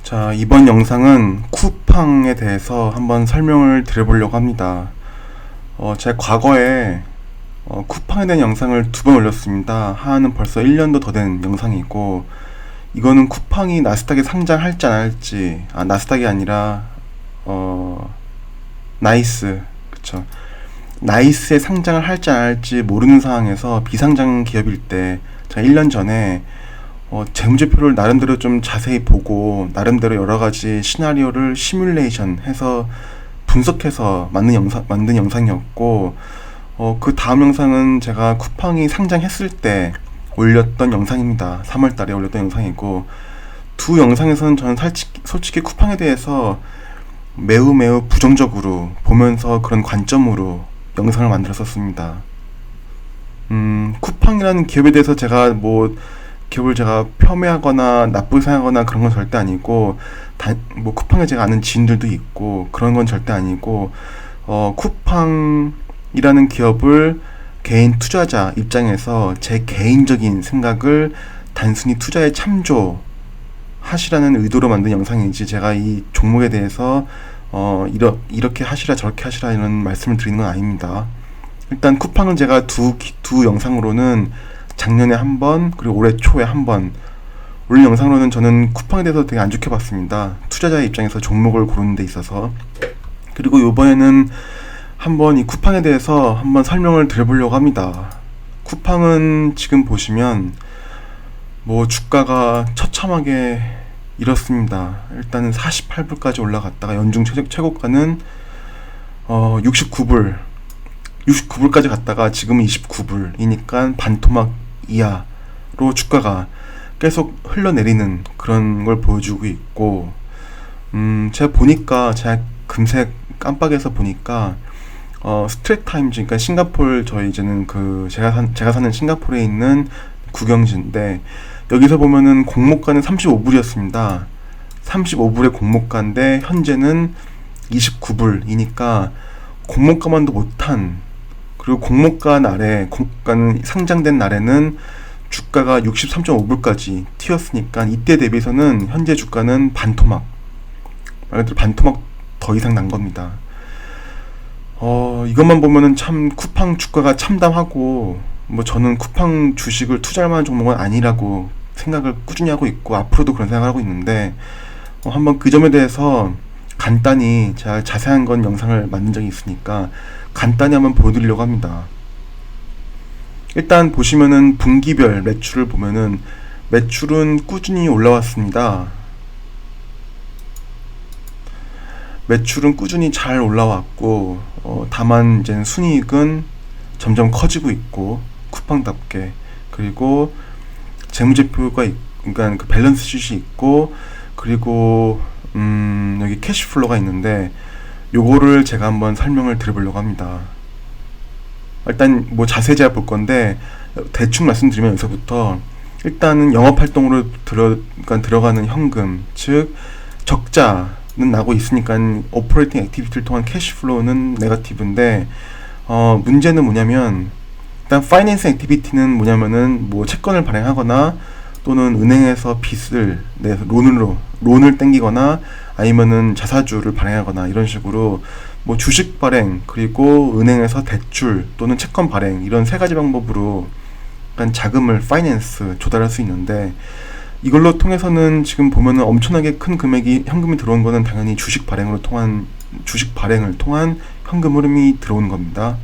자, 이번 영상은 쿠팡에 대해서 한번 설명을 드려보려고 합니다. 제가 과거에 쿠팡에 대한 영상을 2번 올렸습니다. 하나는 벌써 1년도 더 된 영상이고, 이거는 쿠팡이 나스닥에 상장할지 안 할지, 나스닥이 아니라 나이스, 그쵸. 나이스에 상장을 할지 안 할지 모르는 상황에서 비상장 기업일 때 제가 1년 전에 재무제표를 나름대로 좀 자세히 보고 나름대로 여러 가지 시나리오를 시뮬레이션 해서 분석해서 만든 영상이었고, 그 다음 영상은 제가 쿠팡이 상장했을 때 올렸던 영상입니다. 3월 달에 올렸던 영상이고, 두 영상에서는 저는 솔직히 쿠팡에 대해서 매우 부정적으로 보면서 그런 관점으로 영상을 만들었었습니다. 쿠팡이라는 기업에 대해서 기업을 제가 폄훼하거나 나쁘게 생각하거나 그런 건 절대 아니고, 쿠팡에 제가 아는 지인들도 있고 그런 건 절대 아니고, 쿠팡이라는 기업을 개인 투자자 입장에서 제 개인적인 생각을 단순히 투자에 참조하시라는 의도로 만든 영상이지, 제가 이 종목에 대해서 이렇게 하시라 저렇게 하시라 이런 말씀을 드리는 건 아닙니다. 일단 쿠팡은 제가 두 영상으로는 작년에 한 번, 그리고 올해 초에 한 번 올린 영상으로는 저는 쿠팡에 대해서 되게 안 좋게 봤습니다. 투자자의 입장에서 종목을 고르는 데 있어서. 그리고 이번에는 한번 이 쿠팡에 대해서 한번 설명을 드려보려고 합니다. 쿠팡은 지금 보시면 주가가 처참하게 이렇습니다. 일단은 48불까지 올라갔다가 연중 최고가는 69불까지 갔다가 지금은 29불이니까 반토막 이하로 주가가 계속 흘러내리는 그런 걸 보여주고 있고, 제가 금세 깜빡해서 보니까 스트레이트타임즈, 그러니까 싱가포르, 제가 사는 싱가포르에 있는 국영지인데, 여기서 보면은 공모가는 35불이었습니다. 35불의 공모가인데 현재는 29불이니까 공모가만도 못한, 그리고 공모가 공모가는 상장된 날에는 주가가 63.5불까지 튀었으니까, 이때 대비해서는 현재 주가는 반토막, 말 그대로 반토막 더 이상 난 겁니다. 이것만 보면은 참 쿠팡 주가가 참담하고, 저는 쿠팡 주식을 투자할 만한 종목은 아니라고 생각을 꾸준히 하고 있고, 앞으로도 그런 생각을 하고 있는데, 한번 그 점에 대해서 간단히 제가 자세한 건 영상을 만든 적이 있으니까 간단히 한번 보여드리려고 합니다. 일단 보시면은 분기별 매출을 보면은 매출은 꾸준히 올라왔습니다. 매출은 꾸준히 잘 올라왔고, 다만 이제 순이익은 점점 커지고 있고, 쿠팡답게. 그리고 재무제표가 그러니까 그 밸런스 쉿이 있고, 그리고 여기 캐시플로가 있는데, 요거를 제가 한번 설명을 드려보려고 합니다. 일단 자세히 제가 볼 건데, 대충 말씀드리면 여기서부터 일단은 영업활동으로 들어가는 현금, 즉 적자는 나고 있으니까 오퍼레이팅 액티비티를 통한 캐시플로우는 네거티브인데, 문제는 뭐냐면, 일단 파이낸스 액티비티는 뭐냐면은 채권을 발행하거나 또는 은행에서 빚을 내서 론을 땡기거나 아니면은 자사주를 발행하거나 이런 식으로 주식 발행, 그리고 은행에서 대출 또는 채권 발행, 이런 세 가지 방법으로 약간 자금을 파이낸스 조달할 수 있는데, 이걸로 통해서는 지금 보면은 엄청나게 큰 금액이 현금이 들어온 거는 당연히 주식 발행을 통한 현금 흐름이 들어오는 겁니다.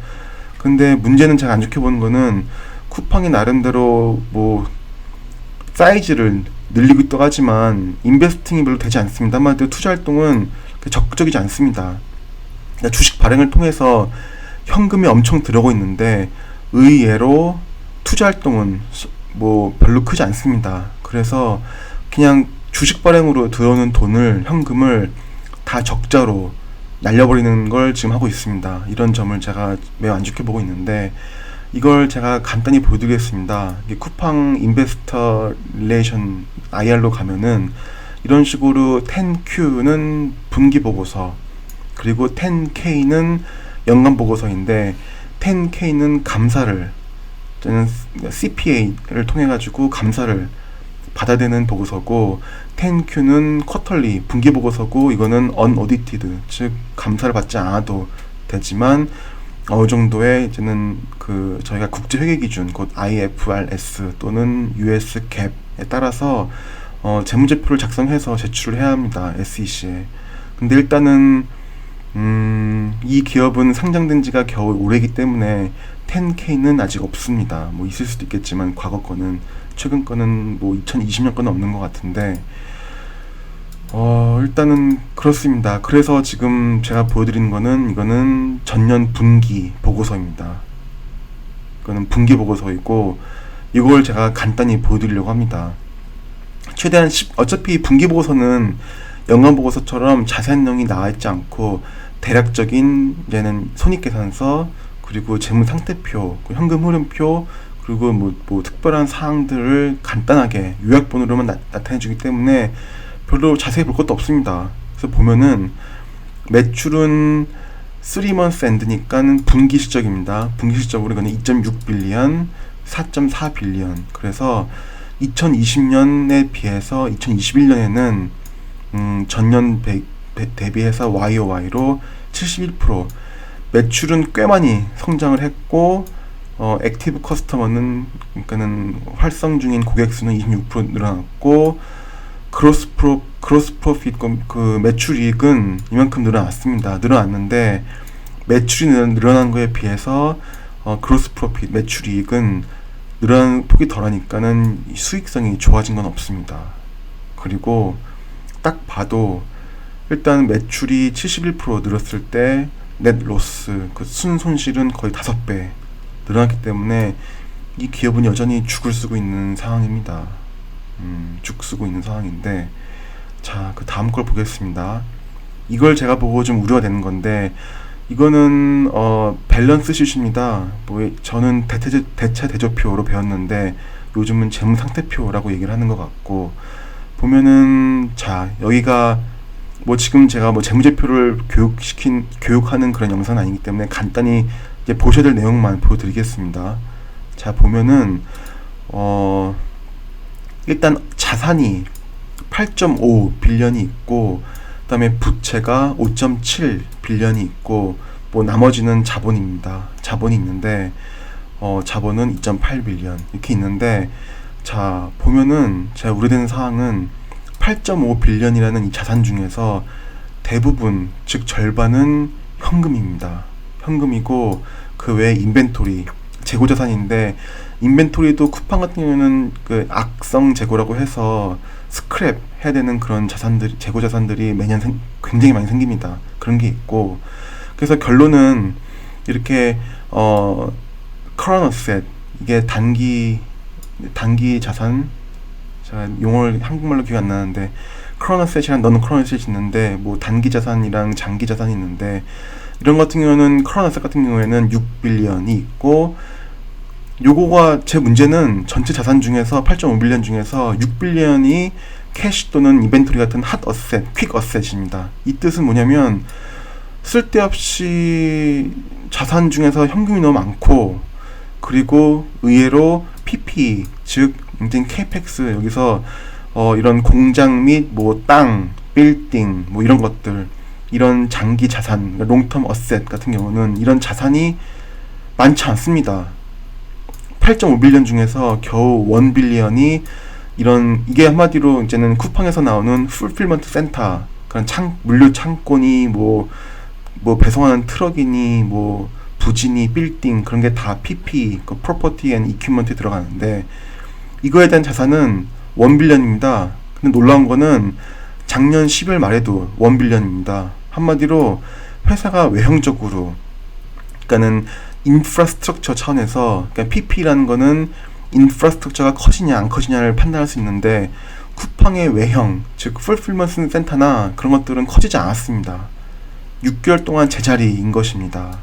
근데 문제는 제가 안 좋게 보는 거는, 쿠팡이 나름대로 사이즈를 늘리고 있다고 하지만 인베스팅이 별로 되지 않습니다. 한마디로 투자 활동은 적극적이지 않습니다. 그러니까 주식 발행을 통해서 현금이 엄청 들어오고 있는데, 의외로 투자 활동은 별로 크지 않습니다. 그래서 그냥 주식 발행으로 들어오는 현금을 다 적자로 날려버리는 걸 지금 하고 있습니다. 이런 점을 제가 매우 안 좋게 보고 있는데, 이걸 제가 간단히 보여드리겠습니다. 쿠팡 인베스터 릴레이션 IR로 가면은 이런 식으로 10Q는 분기 보고서, 그리고 10K는 연간 보고서인데, 10K는 감사를, 저는 CPA를 통해 가지고 감사를 받아내는 보고서고 10Q는 쿼털리 분기 보고서고 이거는 unaudited, 즉 감사를 받지 않아도 되지만 어느 정도의 이제는 그 저희가 국제 회계 기준 곧 IFRS 또는 US GAAP에 따라서 재무제표를 작성해서 제출을 해야 합니다. SEC에. 근데 일단은 이 기업은 상장된 지가 겨우 올해이기 때문에 10K는 아직 없습니다. 뭐 있을 수도 있겠지만 과거 거는, 최근 거는 뭐 2020년 거는 없는 것 같은데 일단은 그렇습니다. 그래서 지금 제가 보여드리는 거는 이거는 전년 분기 보고서입니다. 이거는 분기 보고서이고 이걸 제가 간단히 보여드리려고 합니다. 최대한 어차피 분기 보고서는 연간 보고서처럼 자세한 내용이 나와 있지 않고 대략적인 이제는 손익계산서 그리고 재무상태표, 현금 흐름표 그리고 뭐 특별한 사항들을 간단하게 요약본으로만 나타내주기 때문에 별로 자세히 볼 것도 없습니다. 그래서 보면은 매출은 3months end니까는 분기 실적입니다. 분기 실적으로 이거는 2.6 빌리언, 4.4 빌리언. 그래서 2020년에 비해서 2021년에는 전년 대비해서 YOY로 71%, 매출은 꽤 많이 성장을 했고 액티브 커스터머는 그러니까는 활성 중인 고객 수는 26% 늘어났고 그로스 프로핏 그 매출이익은 이만큼 늘어났습니다. 늘어났는데 매출이 늘어난 거에 비해서 그로스 프로핏 매출이익은 늘어난 폭이 덜하니까는 수익성이 좋아진 건 없습니다. 그리고 딱 봐도 일단 매출이 71% 늘었을 때 넷 로스 그 순손실은 거의 5배 늘어났기 때문에 이 기업은 여전히 죽을 쓰고 있는 상황입니다. 죽 쓰고 있는 상황인데, 자, 그 다음 걸 보겠습니다. 이걸 제가 보고 좀 우려가 되는 건데, 이거는 밸런스 슛입니다. 뭐 저는 대차 대조표로 배웠는데 요즘은 재무상태표라고 얘기를 하는 것 같고, 보면은 자, 여기가 뭐 지금 제가 뭐 재무제표를 교육하는 그런 영상은 아니기 때문에 간단히 이제 보셔야 될 내용만 보여드리겠습니다. 자, 보면은 일단 자산이 8.5 빌리언이 있고, 그 다음에 부채가 5.7 빌리언이 있고, 뭐 나머지는 자본입니다. 자본이 있는데 자본은 2.8 빌리언 이렇게 있는데, 자, 보면은 제가 우려되는 사항은 8.5 빌리언이라는 이 자산 중에서 대부분, 즉 절반은 현금입니다. 현금이고 그 외에 인벤토리, 재고자산인데, 인벤토리도 쿠팡 같은 경우는 그 악성 재고라고 해서 스크랩 해야 되는 그런 자산들이, 재고자산들이 매년 굉장히 많이 생깁니다. 그런 게 있고, 그래서 결론은 이렇게 current asset, 이게 단기 자산, 제가 용어를 한국말로 기억 안 나는데 current asset이랑 non-current asset이 있는데, 뭐 단기 자산이랑 장기 자산이 있는데, 이런 같은 경우는 current asset 같은 경우에는 6빌리언이 있고, 요거가 제 문제는 전체 자산 중에서 8.5 빌리언 중에서 6빌리언이 캐시 또는 인벤토리 같은 핫 어셋, 퀵 어셋입니다. 이 뜻은 뭐냐면 쓸데없이 자산 중에서 현금이 너무 많고, 그리고 의외로 PP, 즉 CAPEX, 여기서 이런 공장 및 뭐 땅, 빌딩 뭐 이런 것들, 이런 장기 자산, 롱텀 어셋 같은 경우는 이런 자산이 많지 않습니다. 8.5 빌리언 중에서 겨우 1 빌리언이 이런, 이게 한마디로 이제는 쿠팡에서 나오는 풀필먼트 센터, 그런 물류 창고니 뭐 배송하는 트럭이니 뭐 부지니 빌딩, 그런 게 다 PP, 그 프로퍼티 앤 이퀴먼트에 들어가는데, 이거에 대한 자산은 1 빌리언입니다. 근데 놀라운 거는 작년 10월 말에도 1 빌리언입니다. 한마디로 회사가 외형적으로, 그러니까는 인프라스트럭처 차원에서, 그러니까 PP라는 거는 인프라스트럭처가 커지냐 안 커지냐를 판단할 수 있는데, 쿠팡의 외형, 즉 풀필먼트 센터나 그런 것들은 커지지 않았습니다. 6개월 동안 제자리인 것입니다.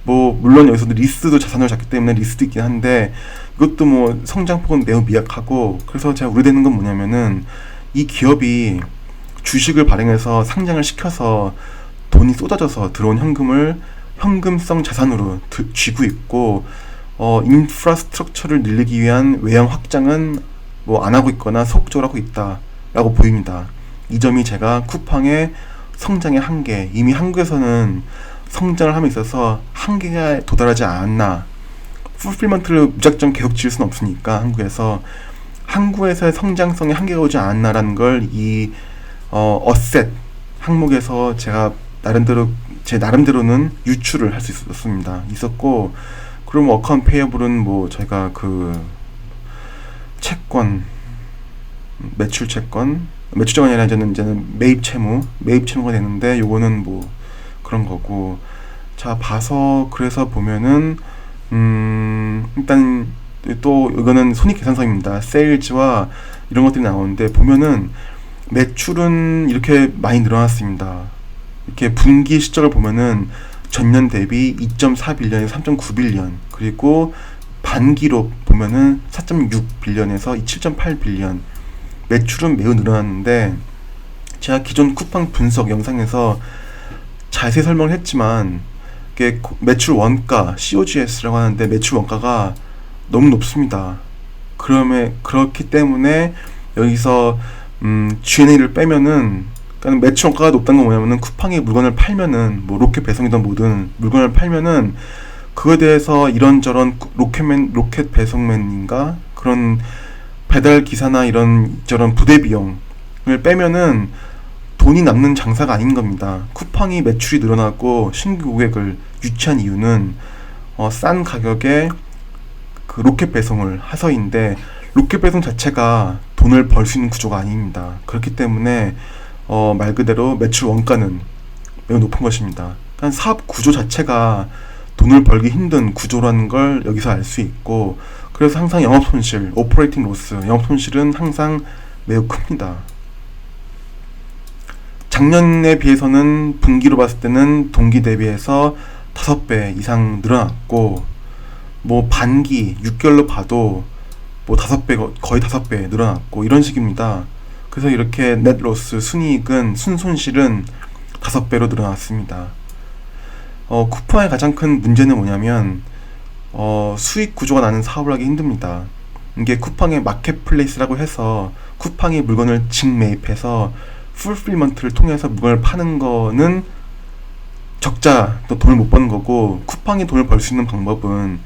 뭐 물론 여기서도 리스도 자산으로 잡기 때문에 리스도 있긴 한데, 이것도 뭐 성장폭은 매우 미약하고, 그래서 제가 우려되는 건 뭐냐면은 이 기업이 주식을 발행해서 상장을 시켜서 돈이 쏟아져서 들어온 현금을 현금성 자산으로 쥐고 있고, 인프라스트럭처를 늘리기 위한 외형 확장은 뭐 안 하고 있거나 소극적으로 하고 있다라고 보입니다. 이 점이 제가 쿠팡의 성장의 한계, 이미 한국에서는 성장을 함에 있어서 한계가 도달하지 않았나, 풀필먼트를 무작정 계속 지을 수는 없으니까 한국에서의 성장성에 한계가 오지 않았나라는 걸 이 어셋 항목에서 제가 제 나름대로는 유추를 할 수 있었고, 그럼 어카운트 페이어블은 뭐 저희가 그 채권, 매출 채권이 아니라 이제는 매입 채무가 되는데, 요거는 뭐 그런 거고. 자, 그래서 보면은 일단 또 이거는 손익계산서입니다. 세일즈와 이런 것들이 나오는데, 보면은 매출은 이렇게 많이 늘어났습니다. 이렇게 분기 실적을 보면은 전년 대비 2.4빌리언에서 3.9빌리언, 그리고 반기로 보면은 4.6빌리언에서 7.8빌리언, 매출은 매우 늘어났는데, 제가 기존 쿠팡 분석 영상에서 자세히 설명을 했지만, 이게 매출 원가, COGS라고 하는데 매출 원가가 너무 높습니다. 그렇기 때문에 여기서 G&A를 빼면은, 그러니까 매출 원가가 높다는 건 뭐냐면은, 쿠팡이 물건을 팔면은, 뭐 로켓 배송이든 뭐든 물건을 팔면은 그거에 대해서 이런저런 로켓 배송맨인가 그런 배달 기사나 이런저런 부대 비용을 빼면은 돈이 남는 장사가 아닌 겁니다. 쿠팡이 매출이 늘어나고 신규 고객을 유치한 이유는 싼 가격에 그 로켓 배송을 해서인데, 로켓 배송 자체가 돈을 벌 수 있는 구조가 아닙니다. 그렇기 때문에 말 그대로 매출 원가는 매우 높은 것입니다. 그러니까 사업 구조 자체가 돈을 벌기 힘든 구조라는 걸 여기서 알 수 있고, 그래서 항상 영업손실, 오퍼레이팅 로스, 영업손실은 항상 매우 큽니다. 작년에 비해서는 분기로 봤을 때는 동기 대비해서 5배 이상 늘어났고, 뭐 반기 6개월로 봐도 뭐 5배, 거의 5배 늘어났고, 이런 식입니다. 그래서 이렇게 넷로스, 순손실은 5배로 늘어났습니다. 쿠팡의 가장 큰 문제는 뭐냐면 수익 구조가 나는 사업을 하기 힘듭니다. 이게 쿠팡의 마켓플레이스라고 해서 쿠팡이 물건을 직매입해서 풀필먼트를 통해서 물건을 파는 거는 적자, 또 돈을 못 버는 거고, 쿠팡이 돈을 벌 수 있는 방법은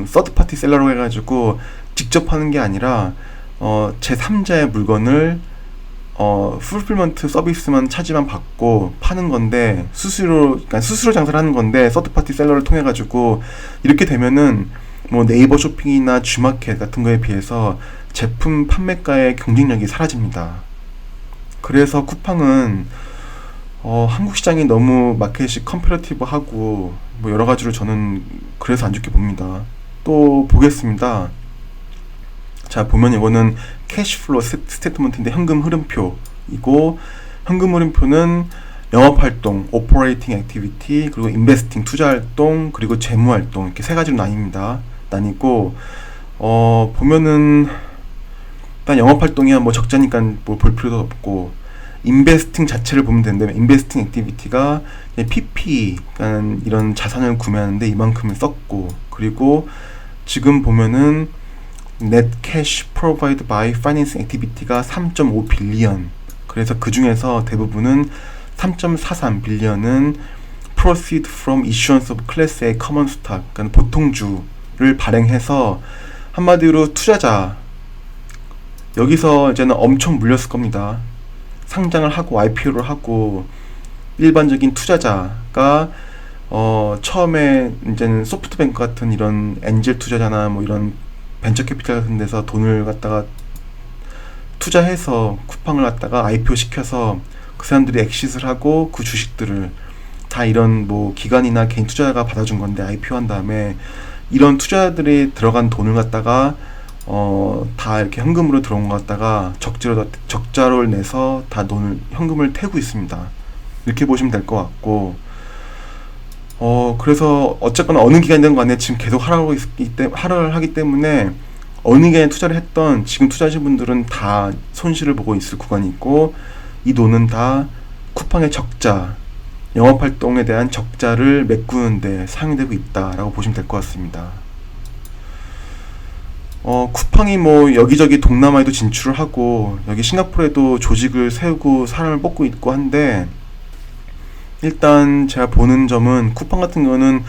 서드파티 셀러로 해가지고 직접 하는 게 아니라 제3자의 물건을 풀필먼트 서비스만 차지만 받고 파는 건데, 그러니까 스스로 장사를 하는 건데, 서드파티 셀러를 통해 가지고 이렇게 되면은 뭐 네이버 쇼핑이나 G마켓 같은 거에 비해서 제품 판매가의 경쟁력이 사라집니다. 그래서 쿠팡은 한국 시장이 너무 마켓이 컴패러티브하고 뭐 여러 가지로 저는 그래서 안 좋게 봅니다. 또 보겠습니다. 자, 보면 이거는 캐시플로우 스테이트먼트인데 현금 흐름표이고, 현금 흐름표는 영업활동, 오퍼레이팅 액티비티, 그리고 인베스팅, 투자활동, 그리고 재무활동, 이렇게 세 가지로 나뉘고, 보면은 일단 영업활동이야 뭐 적자니까 뭐 볼 필요도 없고, 인베스팅 자체를 보면 되는데, 인베스팅 액티비티가 PP, 그러니까 이런 자산을 구매하는데 이만큼을 썼고, 그리고 지금 보면은 Net Cash Provided by Financing Activity가 3.5 빌리언. 그래서 그 중에서 대부분은 3.43 빌리언은 Proceed from Issuance of Class A Common Stock, 그러니까 보통주를 발행해서, 한마디로 투자자, 여기서 이제는 엄청 물렸을 겁니다. 상장을 하고 IPO를 하고 일반적인 투자자가 처음에 이제는 소프트뱅크 같은 이런 엔젤 투자자나 뭐 이런 벤처 캐피탈 같은 데서 돈을 갖다가 투자해서 쿠팡을 갖다가 IPO 시켜서 그 사람들이 엑시트를 하고 그 주식들을 다 이런 뭐 기관이나 개인 투자자가 받아준 건데, IPO 한 다음에 이런 투자자들이 들어간 돈을 갖다가 다 이렇게 현금으로 들어온 것 갖다가 적자를 내서 다 현금을 태우고 있습니다. 이렇게 보시면 될 것 같고, 그래서 어쨌거나 어느 기간이든 간에 지금 계속 하락을 하기 때문에 어느 기간에 투자를 했던 지금 투자하신 분들은 다 손실을 보고 있을 구간이 있고, 이 돈은 다 쿠팡의 적자, 영업활동에 대한 적자를 메꾸는데 사용되고 있다라고 보시면 될 것 같습니다. 쿠팡이 뭐 여기저기 동남아에도 진출을 하고 여기 싱가포르에도 조직을 세우고 사람을 뽑고 있고 한데, 일단 제가 보는 점은 쿠팡 같은 경우는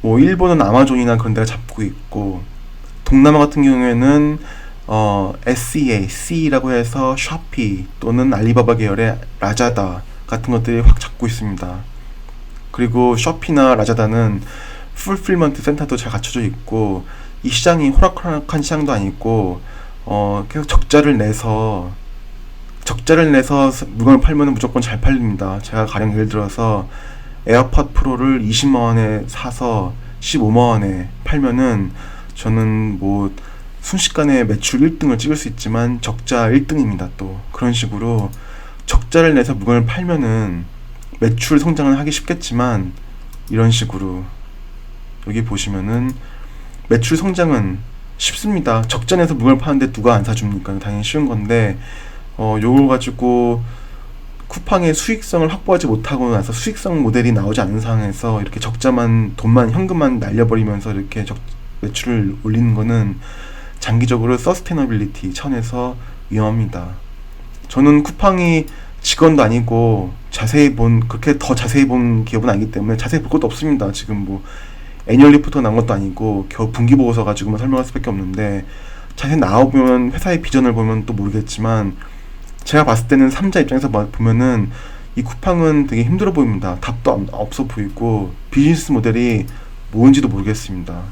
뭐 일본은 아마존이나 그런 데가 잡고 있고, 동남아 같은 경우에는 SEA, C라고 해서 샤피 또는 알리바바 계열의 라자다 같은 것들이 확 잡고 있습니다. 그리고 샤피나 라자다는 풀필먼트 센터도 잘 갖춰져 있고, 이 시장이 호락호락한 시장도 아니고 계속 적자를 내서 물건을 팔면 무조건 잘 팔립니다. 제가 가령 예를 들어서 에어팟 프로를 20만 원에 사서 15만 원에 팔면은 저는 뭐 순식간에 매출 1등을 찍을 수 있지만 적자 1등입니다. 또 그런 식으로 적자를 내서 물건을 팔면은 매출 성장은 하기 쉽겠지만, 이런 식으로 여기 보시면은 매출 성장은 쉽습니다. 적자 내서 물건을 파는데 누가 안 사줍니까? 당연히 쉬운 건데, 요걸 가지고 쿠팡의 수익성을 확보하지 못하고 나서 수익성 모델이 나오지 않은 상황에서 이렇게 적자만, 돈만, 현금만 날려버리면서 이렇게 매출을 올리는 거는 장기적으로 서스테너빌리티 차원에서 위험합니다. 저는 쿠팡이 직원도 아니고 그렇게 더 자세히 본 기업은 아니기 때문에 자세히 볼 것도 없습니다. 지금 뭐 애니얼 리포터 나온 것도 아니고 겨우 분기 보고서 가지고만 설명할 수밖에 없는데, 자세히 나와보면 회사의 비전을 보면 또 모르겠지만, 제가 봤을 때는 3자 입장에서 보면은 이 쿠팡은 되게 힘들어 보입니다. 답도 없어 보이고 비즈니스 모델이 뭔지도 모르겠습니다.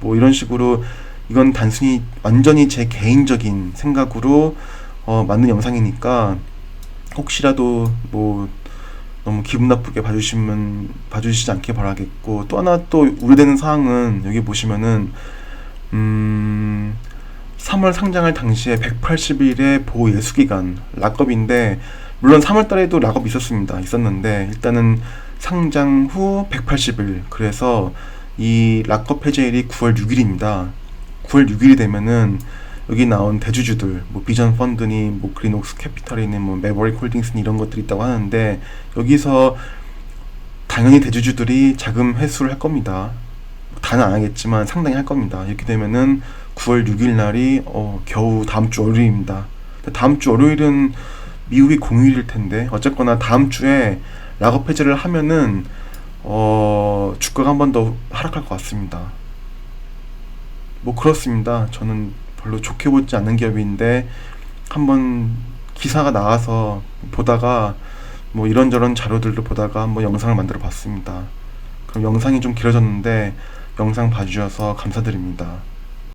뭐 이런 식으로, 이건 단순히 완전히 제 개인적인 생각으로 만든 영상이니까 혹시라도 뭐 너무 기분 나쁘게 봐주시지 않길 바라겠고, 또 하나 또 우려되는 사항은 여기 보시면은 3월 상장할 당시에 180일의 보호 예수기간 락업인데, 물론 3월 달에도 락업이 있었는데 일단은 상장 후 180일, 그래서 이 락업 해제일이 9월 6일입니다. 9월 6일이 되면은 여기 나온 대주주들, 뭐 비전 펀드니 뭐 그린옥스 캐피털이니 뭐 매버릭 홀딩스니 이런 것들이 있다고 하는데, 여기서 당연히 대주주들이 자금 회수를 할 겁니다. 다는 안 하겠지만 상당히 할 겁니다. 이렇게 되면은 9월 6일 날이 겨우 다음 주 월요일입니다. 다음 주 월요일은 미국이 공휴일일 텐데, 어쨌거나 다음 주에 락업 해제를 하면은 주가가 한 번 더 하락할 것 같습니다. 뭐 그렇습니다. 저는 별로 좋게 보지 않는 기업인데 한번 기사가 나와서 보다가 뭐 이런저런 자료들도 보다가 한번 영상을 만들어 봤습니다. 그럼 영상이 좀 길어졌는데 영상 봐주셔서 감사드립니다.